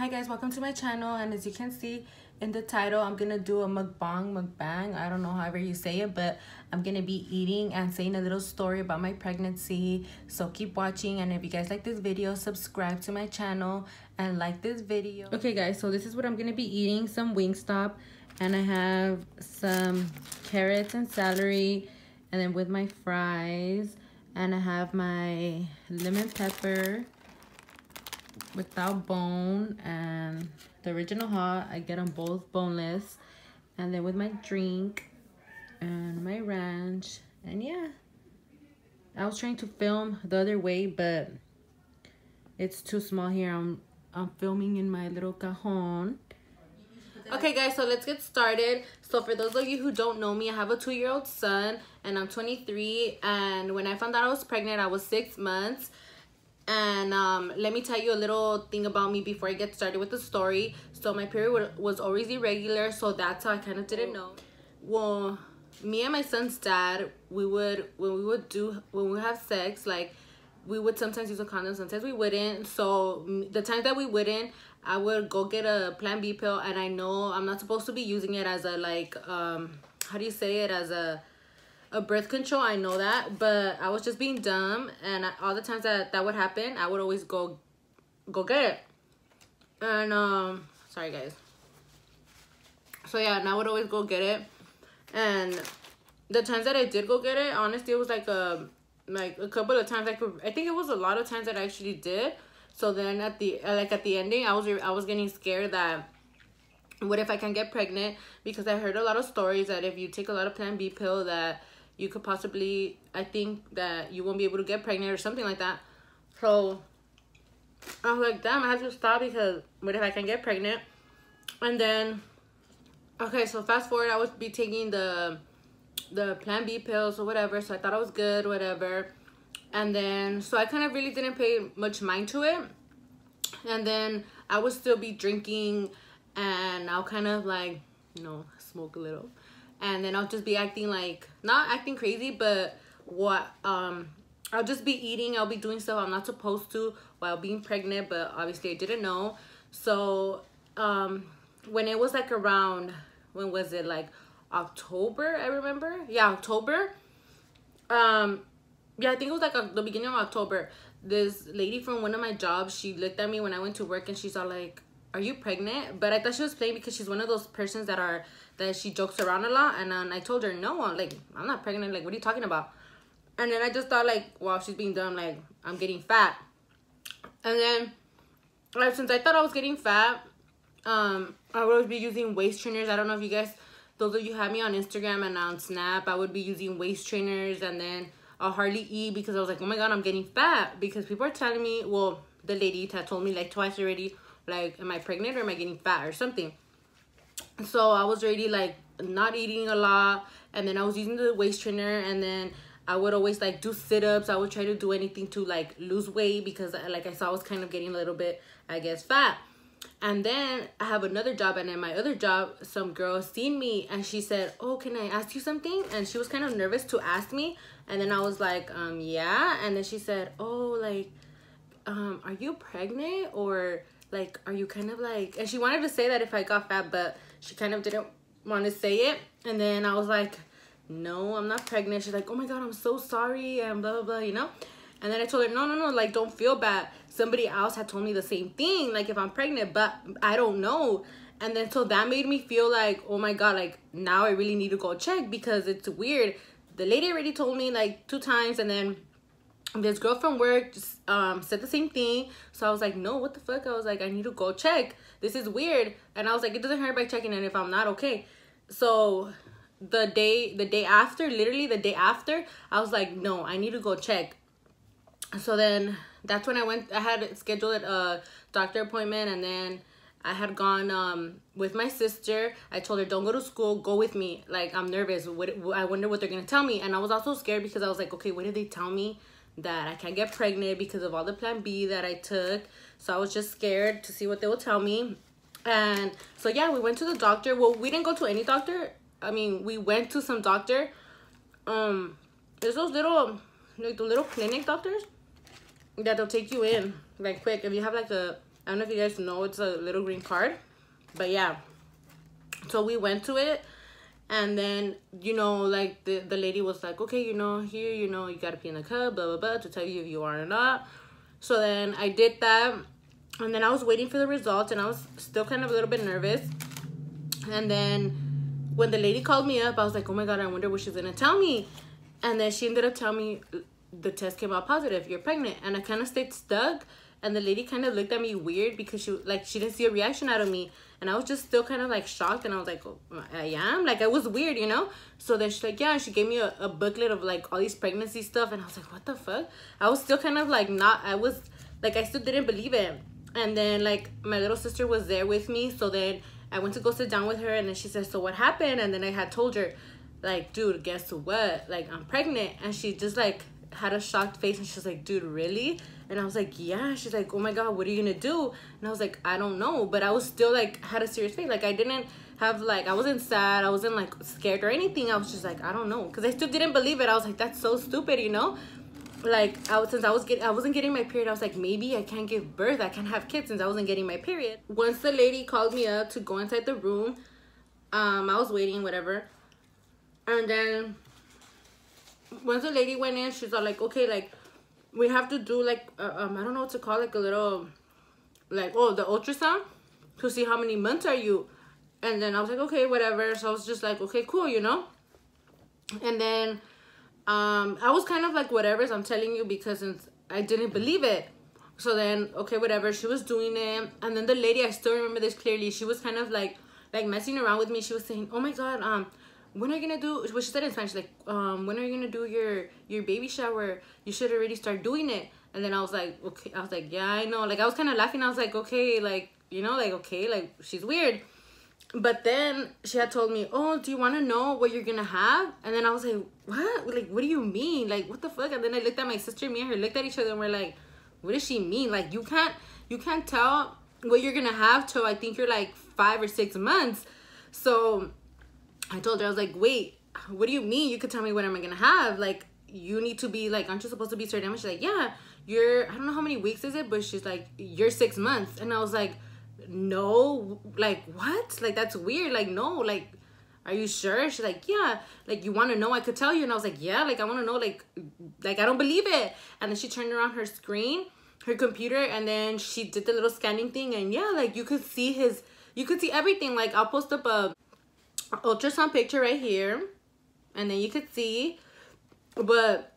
Hi guys, welcome to my channel, and as you can see in the title, I'm gonna do a mukbang, I don't know however you say it, but I'm gonna be eating and saying a little story about my pregnancy. So keep watching, and if you guys like this video, subscribe to my channel and like this video. Okay guys, so this is what I'm gonna be eating: some Wingstop, and I have some carrots and celery, and then with my fries, and I have my lemon pepper without bone, and the original hot. I get them both boneless, and then with my drink and my ranch. And yeah, I was trying to film the other way, but it's too small here. I'm filming in my little cajon. Okay guys, so let's get started. So for those of you who don't know me, I have a 2-year-old son and I'm 23, and when I found out I was pregnant, I was 6 months. And let me tell you a little thing about me before I get started with the story. So my period was always irregular, so that's how I kind of didn't know. Well, me and my son's dad, when we have sex, like, we would sometimes use a condom, sometimes we wouldn't. So the times that we wouldn't, I would go get a Plan B pill, and I know I'm not supposed to be using it as a, like, how do you say it, as a birth control. I know that, but I was just being dumb, and all the times that would happen, I would always go get it. And sorry guys. So yeah, and I would always go get it, and the times that I did go get it, honestly, it was like a couple of times. I think it was a lot of times that I actually did. So then at the ending, I was getting scared that what if I can get pregnant, because I heard a lot of stories that if you take a lot of Plan B pill, that you could possibly, I think that you won't be able to get pregnant or something like that. So I was like, damn, I have to stop, because what if I can get pregnant? And then, okay, so fast forward, I would be taking the Plan B pills or whatever, so I thought I was good, whatever. And then, so I kind of really didn't pay much mind to it. And then I would still be drinking, and I'll kind of, like, you know, smoke a little. And then I'll just be acting like, not acting crazy, but I'll just be eating. I'll be doing stuff I'm not supposed to while being pregnant, but obviously I didn't know. So when it was like around, when was it, like October, I remember? Yeah, October. Yeah, I think it was like the beginning of October. This lady from one of my jobs, she looked at me when I went to work, and she's all like, "Are you pregnant?" But I thought she was playing, because she's one of those persons that she jokes around a lot. And I told her, no, I'm not pregnant. Like, what are you talking about? And then I just thought, like, wow, she's being dumb. Like, I'm getting fat. And then, like, since I thought I was getting fat, I would always be using waist trainers. I don't know if you guys, those of you have me on Instagram and on Snap, I would be using waist trainers, and then I'll hardly eat, because I was like, oh my god, I'm getting fat. Because people are telling me, well, the lady had told me like twice already, like, am I pregnant or am I getting fat or something? So I was already like not eating a lot, and then I was using the waist trainer, and then I would always like do sit-ups. I would try to do anything to like lose weight, because like I saw I was kind of getting a little bit, I guess, fat. And then I have another job, and in my other job, some girl seen me, and she said, oh, can I ask you something? And she was kind of nervous to ask me, and then I was like, yeah. And then she said, oh, like, are you pregnant, or like, are you kind of like, and she wanted to say that if I got fat, but she kind of didn't want to say it. And then I was like, no, I'm not pregnant. She's like, oh my god, I'm so sorry, and blah blah blah, you know. And then I told her, no, like, don't feel bad. Somebody else had told me the same thing, like, if I'm pregnant, but I don't know. And then so that made me feel like, oh my god, like, now I really need to go check, because it's weird. The lady already told me like 2 times, and then this girl from work just said the same thing. So I was like, no, what the fuck? I was like, I need to go check. This is weird. And I was like, it doesn't hurt by checking, and if I'm not okay. So the day after, literally the day after, I was like, no, I need to go check. So then that's when I had scheduled a doctor appointment, and then I had gone with my sister. I told her, don't go to school, go with me. Like, I'm nervous. I wonder what they're gonna tell me. And I was also scared, because I was like, okay, what did they tell me? That I can't get pregnant because of all the Plan B that I took. So I was just scared to see what they would tell me. And so yeah, we went to the doctor. Well, we didn't go to any doctor. I mean, we went to some doctor. There's those little, like, the little clinic doctors that they'll take you in like quick if you have like a I don't know if you guys know, it's a little green card. But yeah, so we went to it. And then, you know, like the lady was like, okay, you know, here, you know, you gotta pee in the cup, blah, blah, blah, to tell you if you are or not. So then I did that. And then I was waiting for the results, and I was still kind of a little bit nervous. And then when the lady called me up, I was like, oh my God, I wonder what she's gonna tell me. And then she ended up telling me the test came out positive, you're pregnant. And I kind of stayed stuck. And the lady kind of looked at me weird because she didn't see a reaction out of me. And I was just still kind of like shocked. And I was like, oh, I am? Like, I was weird, you know? So then she's like, yeah. And she gave me a booklet of like all these pregnancy stuff. And I was like, what the fuck? I was still kind of like I still didn't believe it. And then like my little sister was there with me. So then I went to go sit down with her. And then she said, so what happened? And then I had told her, like, dude, guess what? Like, I'm pregnant. And she just like had a shocked face. And she was like, dude, really? And I was like, yeah. She's like, oh my God, what are you gonna do? And I was like, I don't know. But I was still like, had a serious face. Like, I didn't have like, I wasn't sad. I wasn't like scared or anything. I was just like, I don't know. Because I still didn't believe it. I was like, that's so stupid, you know? Like, since I wasn't getting my period, I was like, maybe I can't give birth. I can't have kids since I wasn't getting my period. Once the lady called me up to go inside the room, I was waiting, whatever. And then once the lady went in, she's all like, okay, like, we have to do like I don't know what to call, like a little, like, oh, the ultrasound to see how many months are you. And then I was like, okay, whatever. So I was just like, okay, cool, you know. And then I was kind of like, whatever, so I'm telling you, because since I didn't believe it. So then, okay, whatever, she was doing it. And then the lady, I still remember this clearly, she was kind of like messing around with me. She was saying, oh my God, when are you gonna do, well, she said in Spanish, like, when are you gonna do your baby shower? You should already start doing it. And then I was like, okay, I was like, yeah, I know. Like, I was kind of laughing. I was like, okay, like, you know, like, okay, like, she's weird. But then she had told me, oh, do you want to know what you're gonna have? And then I was like, what? Like, what do you mean? Like, what the fuck? And then I looked at my sister, me and her looked at each other, and we're like, what does she mean? Like, you can't tell what you're gonna have till I think you're like 5 or 6 months. So I told her, I was like, wait, what do you mean? You could tell me what am I gonna have? Like, you need to be like, aren't you supposed to be certain? She's like, yeah, I don't know how many weeks is it, but she's like, you're 6 months. And I was like, no, like, what? Like, that's weird. Like, no, like, are you sure? She's like, yeah, like, you want to know? I could tell you. And I was like, yeah, like, I want to know, like, I don't believe it. And then she turned around her screen, her computer, and then she did the little scanning thing. And yeah, like, you could see everything. Like, I'll post up a ultrasound picture right here, and then you could see, but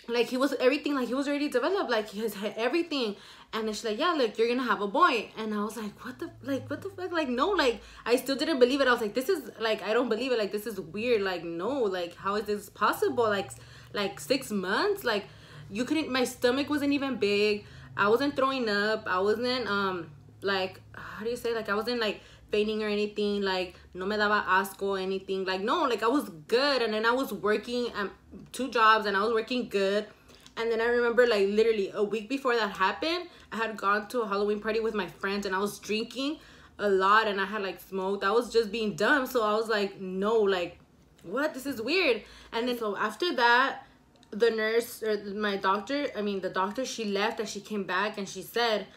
like, he was everything, like, he was already developed, like, his everything. And then she's like, yeah, look, you're gonna have a boy. And I was like, what the fuck? Like, no, like, I still didn't believe it. I was like, this is, like, I don't believe it. Like, this is weird. Like, no, like, how is this possible? Like 6 months? Like, you couldn't, my stomach wasn't even big. I wasn't throwing up. I wasn't, like, how do you say? Like, I wasn't, like, fainting or anything. Like, no me daba asco or anything. Like, no, like, I was good. And then I was working 2 jobs, and I was working good. And then I remember, like, literally a week before that happened, I had gone to a Halloween party with my friends, and I was drinking a lot, and I had, like, smoked. I was just being dumb. So I was like, no, like, what? This is weird. And then so after that, the nurse, or the doctor, she left, and she came back, and she said,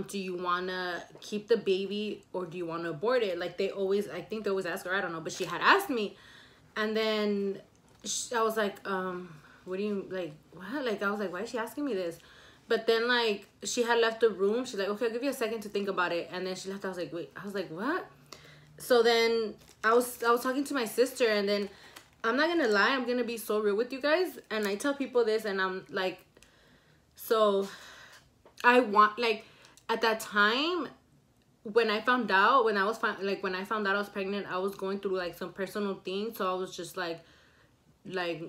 do you want to keep the baby, or do you want to abort it? Like, I think they always ask her, I don't know, but she had asked me. And then I was like, what do you, like, what? Like, I was like, why is she asking me this? But then, like, she had left the room. She's like, okay, I'll give you a second to think about it. And then she left. I was like, wait. I was like, what? So then I was talking to my sister, and then I'm not gonna lie, I'm gonna be so real with you guys. And I tell people this, and I'm like, so I want, like, at that time, when I found out, when I found out I was pregnant, I was going through, like, some personal things. So I was just like I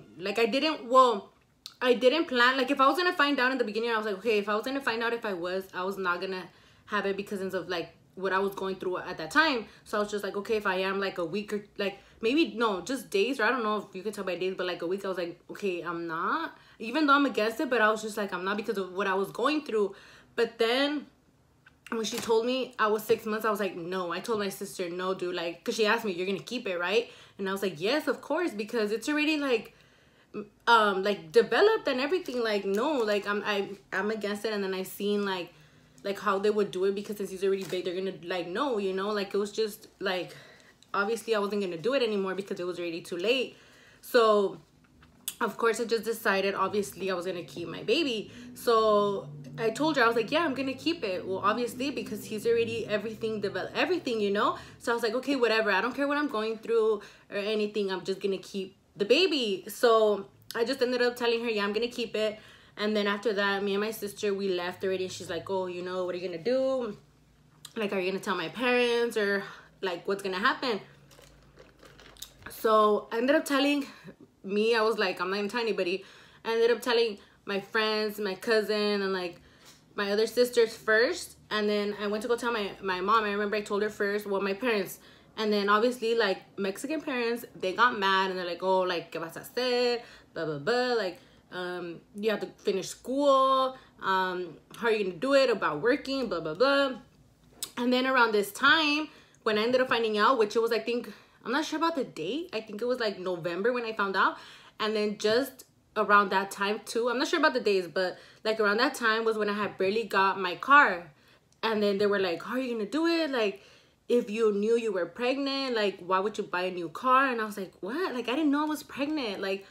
didn't plan. Like, if I was gonna find out in the beginning, I was like, okay, if I was gonna find out if I was not gonna have it because of, like, what I was going through at that time. So I was just like, okay, if I am, like, a week, or, like, maybe, no, just days, or I don't know if you could tell by days, but, like, a week, I was like, okay, I'm not, even though I'm against it, but I was just like, I'm not, because of what I was going through. But then when she told me I was 6 months, I was like, no. I told my sister, no, dude, like, because she asked me, you're gonna keep it, right? And I was like, yes, of course, because it's already, like developed and everything. Like, no, like, I'm against it. And then I seen, like, like how they would do it, because since he's already big, they're gonna like know, you know, like it was just like, obviously I wasn't gonna do it anymore because it was already too late. So of course I just decided, obviously I was gonna keep my baby. So I told her, I was like, yeah, I'm gonna keep it. Well, obviously because he's already everything developed, everything, you know. So I was like, okay, whatever, I don't care what I'm going through or anything, I'm just gonna keep the baby. So I just ended up telling her, yeah, I'm gonna keep it. And then after that, me and my sister, we left already. And she's like, oh, you know, what are you gonna do? Like, are you gonna tell my parents, or like what's gonna happen? So I ended up telling I was like, I'm not gonna tell anybody. I ended up telling my friends, my cousin, and like my other sisters first. And then I went to go tell my mom. I remember I told her first, well, my parents. And then obviously, like, Mexican parents, they got mad and they're like, oh, like, ¿qué vas a hacer? Blah, blah, blah. Like, you have to finish school. How are you gonna do it? About working, blah, blah, blah. And then around this time, when I ended up finding out, which it was, I think, I'm not sure about the date. I think it was like November when I found out. And then just around that time too, I'm not sure about the days, but like around that time was when I had barely got my car. And then they were like, how are you gonna do it? Like, if you knew you were pregnant, like, why would you buy a new car? And I was like, what? Like, I didn't know I was pregnant. Like,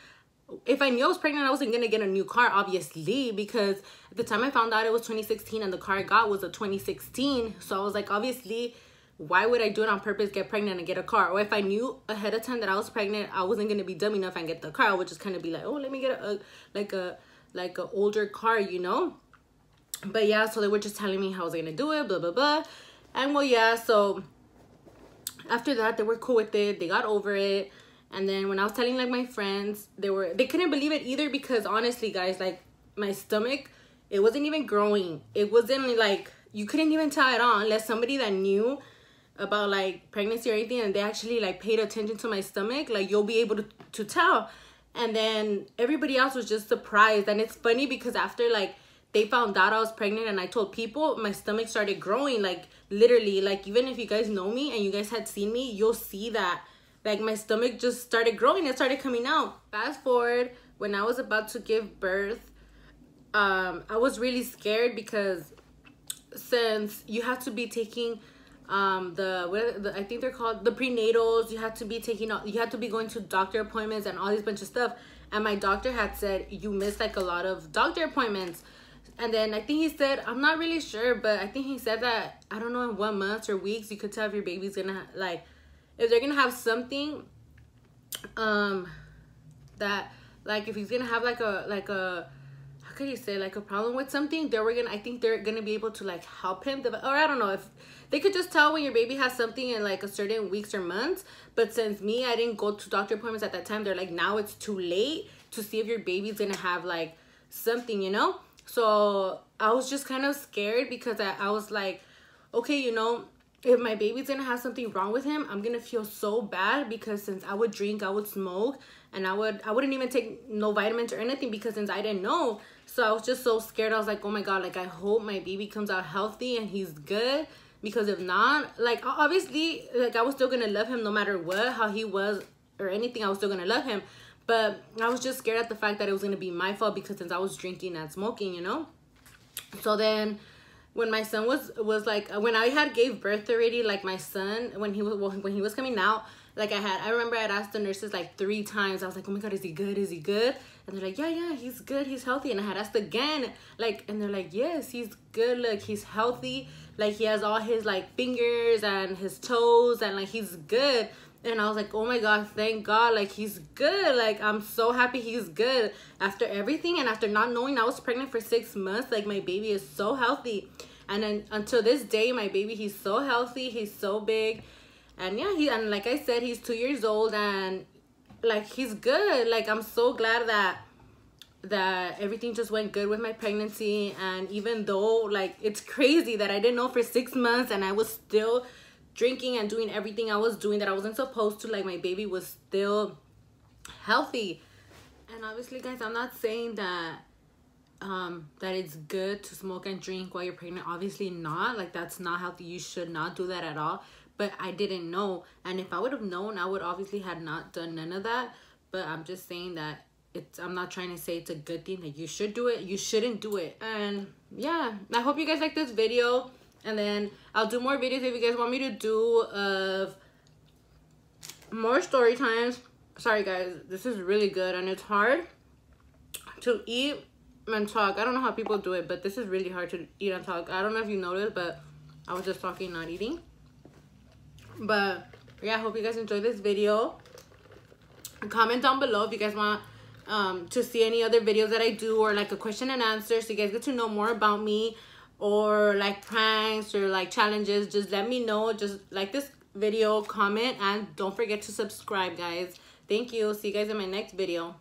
if I knew I was pregnant, I wasn't gonna get a new car, obviously, because at the time I found out it was 2016 and the car I got was a 2016. So I was like, obviously, why would I do it on purpose, get pregnant and get a car? Or if I knew ahead of time that I was pregnant, I wasn't gonna be dumb enough and get the car. I would just kind of be like, oh, let me get a older car, you know. But yeah, so they were just telling me how I was gonna do it, blah blah blah. And well, yeah, so after that, they were cool with it. They got over it. And then when I was telling like my friends, they couldn't believe it either, because honestly, guys, like my stomach, it wasn't even growing. It wasn't like, you couldn't even tell it on unless somebody that knew about like pregnancy or anything and they actually like paid attention to my stomach, like you'll be able to tell. And then everybody else was just surprised. And it's funny because after like they found out I was pregnant and I told people, my stomach started growing, like literally, like even if you guys know me and you guys had seen me, you'll see that like my stomach just started growing. It started coming out. Fast forward, when I was about to give birth, I was really scared because since you have to be taking I think they're called the prenatals, you have to be going to doctor appointments and all these bunch of stuff. And my doctor had said, you missed like a lot of doctor appointments. And then I think he said, I'm not really sure, but I think he said that, I don't know, in 1 month or weeks, you could tell if your baby's gonna like, if they're gonna have something, that like if he's gonna have like a how could you say, like a problem with something, I think they're gonna be able to like help him develop, or I don't know, if they could just tell when your baby has something in like a certain weeks or months. But since I didn't go to doctor appointments at that time, they're like, now it's too late to see if your baby's gonna have like something, you know. So I was just kind of scared because I was like, okay, you know, if my baby's gonna have something wrong with him, I'm gonna feel so bad, because since I would drink, I would smoke, and I wouldn't even take no vitamins or anything, because since I didn't know. So I was just so scared. I was like, oh my god, like I hope my baby comes out healthy and he's good, because if not, like obviously, like I was still gonna love him no matter what, how he was or anything, I was still gonna love him. But I was just scared at the fact that it was gonna be my fault, because since I was drinking and smoking, you know. So then when my son was like, when I had gave birth already, like my son, when he was coming out, like I remember I'd asked the nurses like 3 times. I was like, oh my god, is he good? Is he good? And they're like, yeah, he's good, he's healthy. And I had asked again, like, and they're like, yes, he's good, look, he's healthy, like he has all his like fingers and his toes, and like he's good. And I was like, oh my god, thank god, like he's good, like I'm so happy he's good. After everything, and after not knowing I was pregnant for 6 months, like my baby is so healthy. And then until this day, my baby, he's so healthy, he's so big. And yeah, and like I said, he's 2 years old, and like he's good. Like I'm so glad that everything just went good with my pregnancy. And even though like it's crazy that I didn't know for 6 months and I was still drinking and doing everything I was doing that I wasn't supposed to, like my baby was still healthy. And obviously, guys, I'm not saying that that it's good to smoke and drink while you're pregnant. Obviously not, like that's not healthy. You should not do that at all. But I didn't know, and if I would have known, I would obviously had not done none of that. But I'm just saying that I'm not trying to say it's a good thing that you should do it. You shouldn't do it. And yeah, I hope you guys like this video. And then I'll do more videos if you guys want me to do of more story times. Sorry guys, this is really good, and it's hard to eat and talk. I don't know how people do it, but this is really hard to eat and talk. I don't know if you noticed, but I was just talking, not eating. But yeah, I hope you guys enjoyed this video. Comment down below if you guys want to see any other videos that I do, or like a question and answer, so you guys get to know more about me, or like pranks or like challenges. Just let me know. Just like this video, comment, and don't forget to subscribe, guys. Thank you. See you guys in my next video.